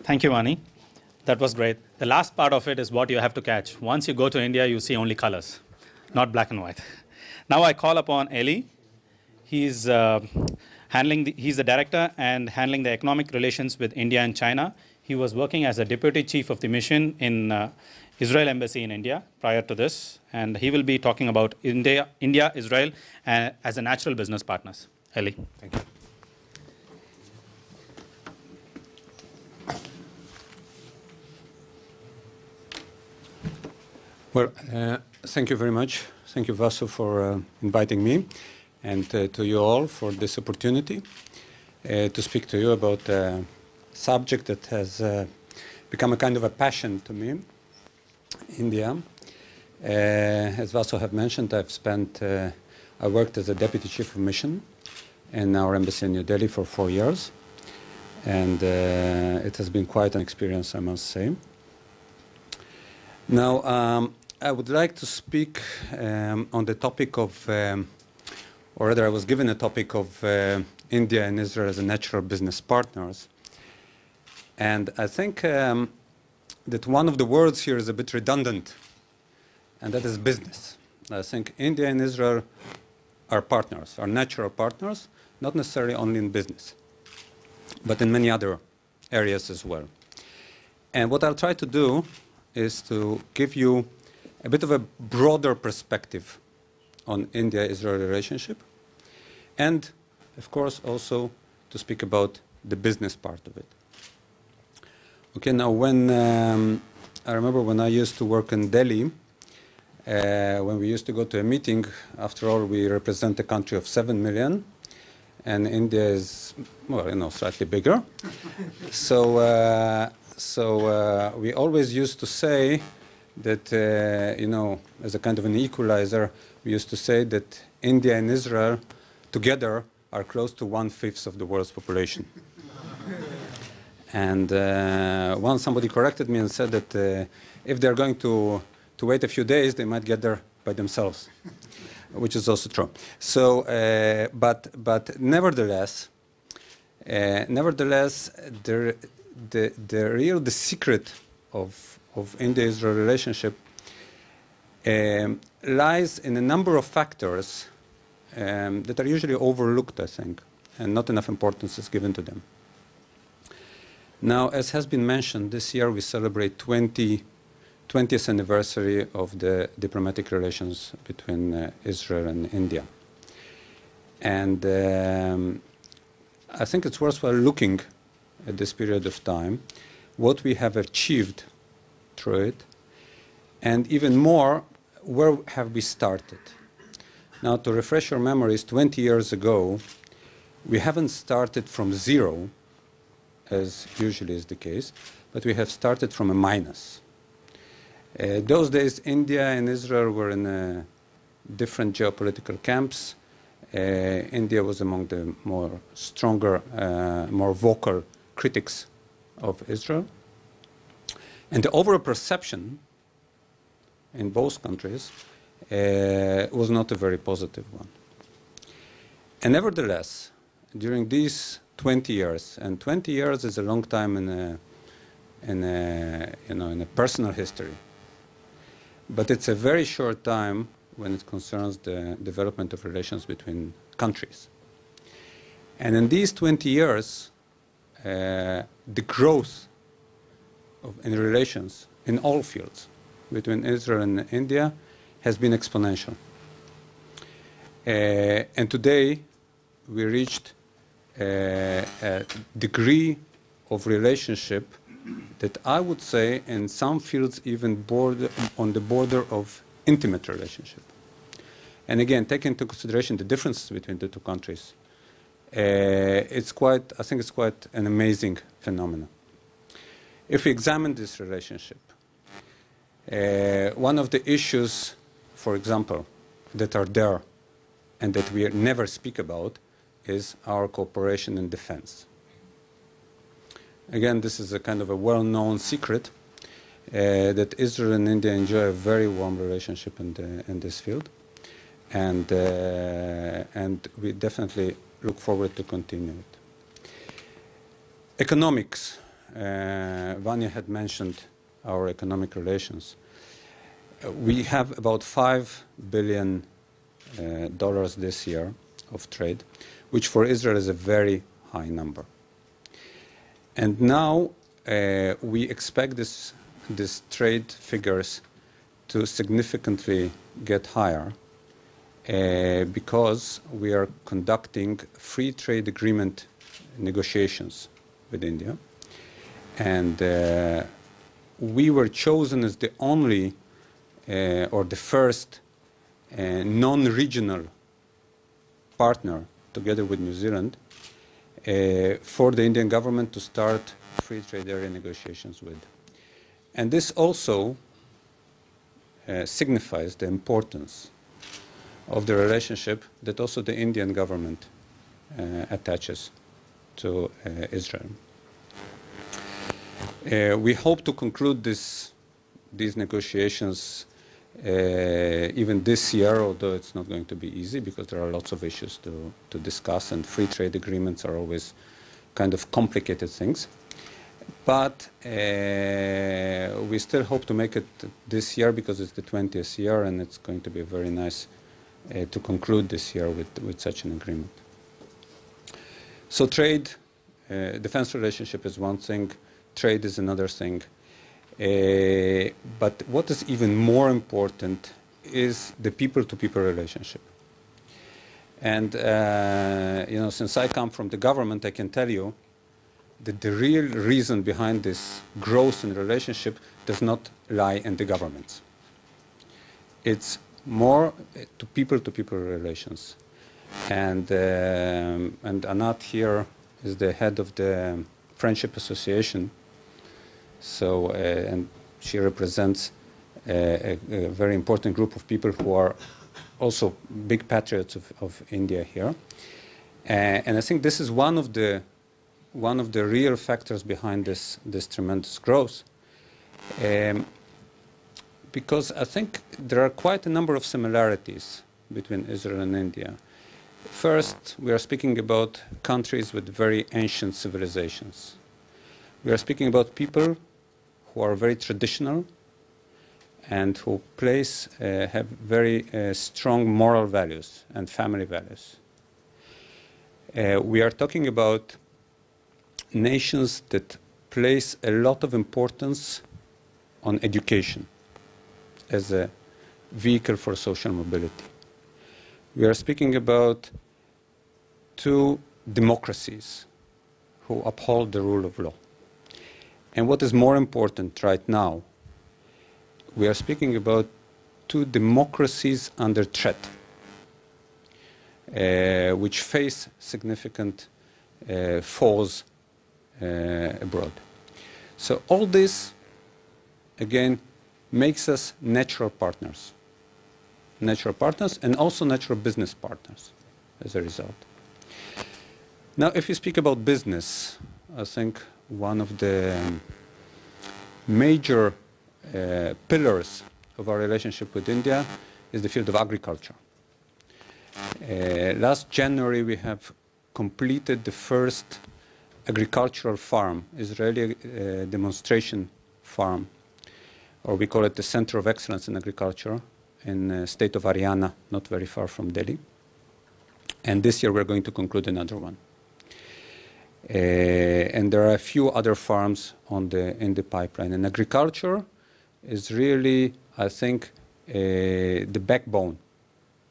Thank you, Ani. That was great. The last part of it is what you have to catch. Once you go to India, you see only colors, not black and white. Now I call upon Eli. He's he's the director and handling the economic relations with India and China. He was working as a deputy chief of the mission in Israel Embassy in India prior to this, and he will be talking about India, Israel, as a natural business partners. Eli. Thank you. Well, thank you very much. Thank you, Vasu, for inviting me, and to you all for this opportunity to speak to you about a subject that has become a kind of a passion to me, India. As Vasu have mentioned, I worked as a deputy chief of mission in our embassy in New Delhi for 4 years, and it has been quite an experience, I must say. Now, I would like to speak on the topic of, or rather I was given a topic of India and Israel as a natural business partners. And I think that one of the words here is a bit redundant, and that is business. I think India and Israel are partners, are natural partners, not necessarily only in business, but in many other areas as well. And what I'll try to do is to give you a bit of a broader perspective on India-Israel relationship, and of course also to speak about the business part of it. Okay, now I remember when I used to work in Delhi, when we used to go to a meeting, after all we represent a country of 7 million, and India is, well, slightly bigger. So we always used to say that, as a kind of an equalizer, we used to say that India and Israel together are close to 1/5 of the world's population. And once somebody corrected me and said that if they're going to wait a few days, they might get there by themselves, which is also true. So, but nevertheless, the secret of India-Israel relationship lies in a number of factors that are usually overlooked, I think, and not enough importance is given to them. Now, as has been mentioned, this year we celebrate 20th anniversary of the diplomatic relations between Israel and India. And I think it's worthwhile looking at this period of time, what we have achieved through it, and even more, where have we started? Now, to refresh your memories, 20 years ago, we haven't started from zero, as usually is the case, but we have started from a minus. Those days, India and Israel were in different geopolitical camps. India was among the more stronger, more vocal critics of Israel. And the overall perception in both countries was not a very positive one. And nevertheless, during these 20 years, and 20 years is a long time in a personal history, but it's a very short time when it concerns the development of relations between countries. And in these 20 years, the growth in relations in all fields between Israel and India has been exponential. And today we reached a degree of relationship that I would say in some fields even on the border of intimate relationship. And again, taking into consideration the differences between the two countries, I think it's quite an amazing phenomenon. If we examine this relationship, one of the issues, for example, that are there and that we never speak about is our cooperation in defense. Again, this is a kind of a well-known secret that Israel and India enjoy a very warm relationship in this field, and we definitely look forward to continue it. Economics. Vanya had mentioned our economic relations. We have about $5 billion this year of trade, which for Israel is a very high number. And now we expect this trade figures to significantly get higher because we are conducting free trade agreement negotiations with India. And we were chosen as the only or the first non-regional partner, together with New Zealand, for the Indian government to start free trade area negotiations with. And this also signifies the importance of the relationship that also the Indian government attaches to Israel. We hope to conclude these negotiations even this year, although it's not going to be easy because there are lots of issues to discuss, and free trade agreements are always kind of complicated things. But we still hope to make it this year because it's the 20th year, and it's going to be very nice to conclude this year with such an agreement. So trade, defense relationship is one thing, trade is another thing. But what is even more important is the people-to-people relationship. And you know, since I come from the government, I can tell you that the real reason behind this growth in relationship does not lie in the governments. It's more to people relations. And Anat here is the head of the Friendship Association. So, and she represents a very important group of people who are also big patriots of India here. And I think this is one of the real factors behind this tremendous growth. Because I think there are quite a number of similarities between Israel and India. First, we are speaking about countries with very ancient civilizations. We are speaking about people who are very traditional and who have very strong moral values and family values. We are talking about nations that place a lot of importance on education as a vehicle for social mobility. We are speaking about two democracies who uphold the rule of law. And what is more important right now, we are speaking about two democracies under threat, which face significant falls abroad. So all this, again, makes us natural partners and also natural business partners as a result. Now, if you speak about business, I think one of the major pillars of our relationship with India is the field of agriculture. Last January, we have completed the first agricultural farm, Israeli demonstration farm, or we call it the Center of Excellence in Agriculture in the state of Haryana, not very far from Delhi. And this year we're going to conclude another one. And there are a few other farms in the pipeline. And agriculture is really, I think, the backbone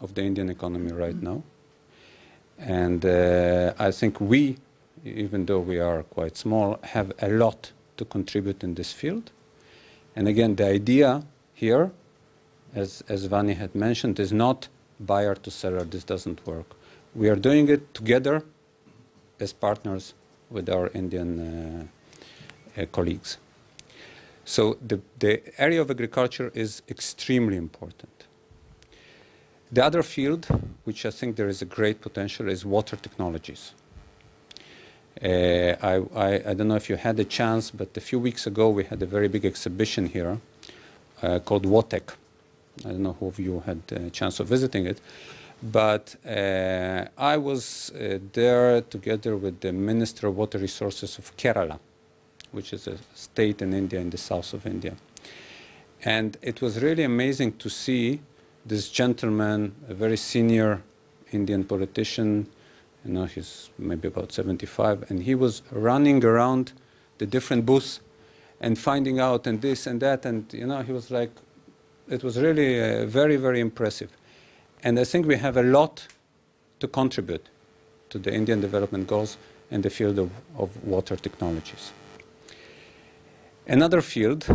of the Indian economy right now. And I think we, even though we are quite small, have a lot to contribute in this field. And again, the idea here, as Vani had mentioned, is not buyer to seller. This doesn't work. We are doing it together as partners with our Indian colleagues. So the area of agriculture is extremely important. The other field, which I think there is a great potential, is water technologies. I don't know if you had a chance, but a few weeks ago we had a very big exhibition here called WATEC. I don't know who of you had a chance of visiting it, but I was there together with the Minister of Water Resources of Kerala, which is a state in India, in the south of India. And it was really amazing to see this gentleman, a very senior Indian politician, you know, he's maybe about 75, and he was running around the different booths and finding out and this and that, and you know, he was like, it was really very, very impressive. And I think we have a lot to contribute to the Indian development goals in the field of water technologies. Another field,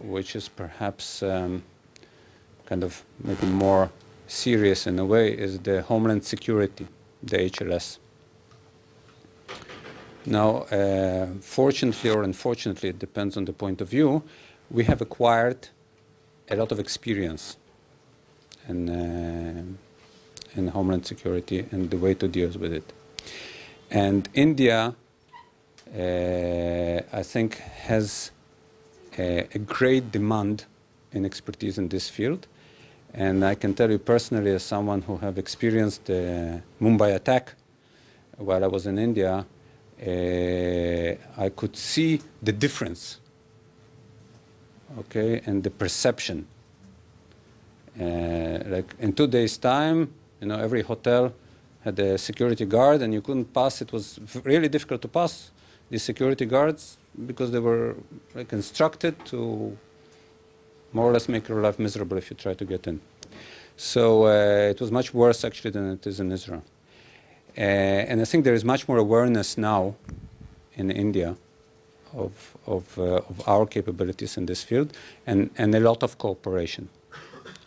which is perhaps kind of maybe more serious in a way, is the Homeland Security, the HLS. Now, fortunately or unfortunately, it depends on the point of view, we have acquired a lot of experience in Homeland Security and the way to deal with it. And India, I think, has a great demand in expertise in this field. And I can tell you personally, as someone who have experienced the Mumbai attack while I was in India, I could see the difference, okay, and the perception. Like in 2 days' time, you know, every hotel had a security guard, and you couldn't pass. It was really difficult to pass these security guards because they were like instructed to more or less make your life miserable if you try to get in. So it was much worse actually than it is in Israel. And I think there is much more awareness now in India of our capabilities in this field, and a lot of cooperation.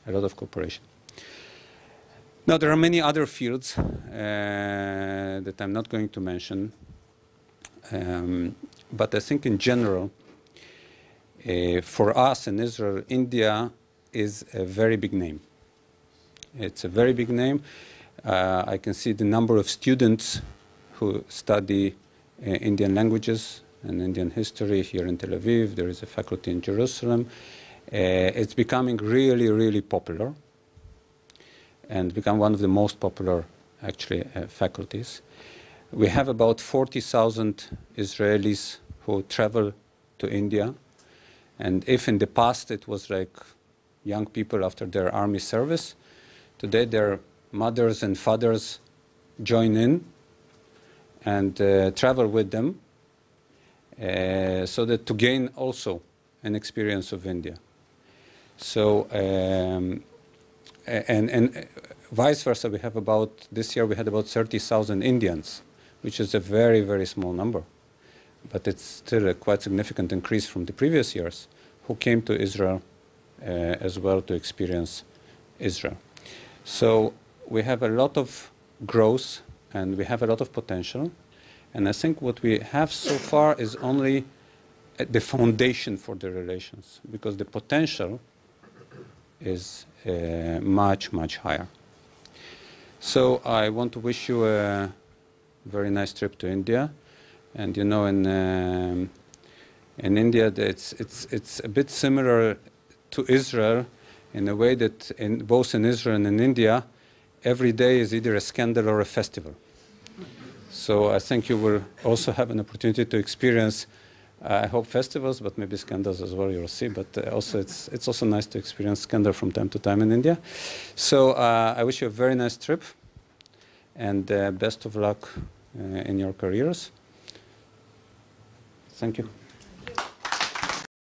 A lot of cooperation. Now, there are many other fields that I'm not going to mention, but I think in general, for us in Israel, India is a very big name. It's a very big name. I can see the number of students who study Indian languages and Indian history here in Tel Aviv. There is a faculty in Jerusalem. It's becoming really, really popular and become one of the most popular, actually, faculties. We have about 40,000 Israelis who travel to India. And if in the past it was like young people after their army service, today their mothers and fathers join in and travel with them so that to gain also an experience of India. So, and vice versa, we have about, this year we had about 30,000 Indians, which is a very, very small number. But it's still a quite significant increase from the previous years, who came to Israel as well to experience Israel. So we have a lot of growth and we have a lot of potential. And I think what we have so far is only the foundation for the relations, because the potential is much, much higher. So I want to wish you a very nice trip to India. And you know, in India, it's a bit similar to Israel in a way that both in Israel and in India, every day is either a scandal or a festival. So I think you will also have an opportunity to experience, I hope, festivals, but maybe scandals as well, you'll see. But also it's also nice to experience scandal from time to time in India. So I wish you a very nice trip, and best of luck in your careers. Thank you.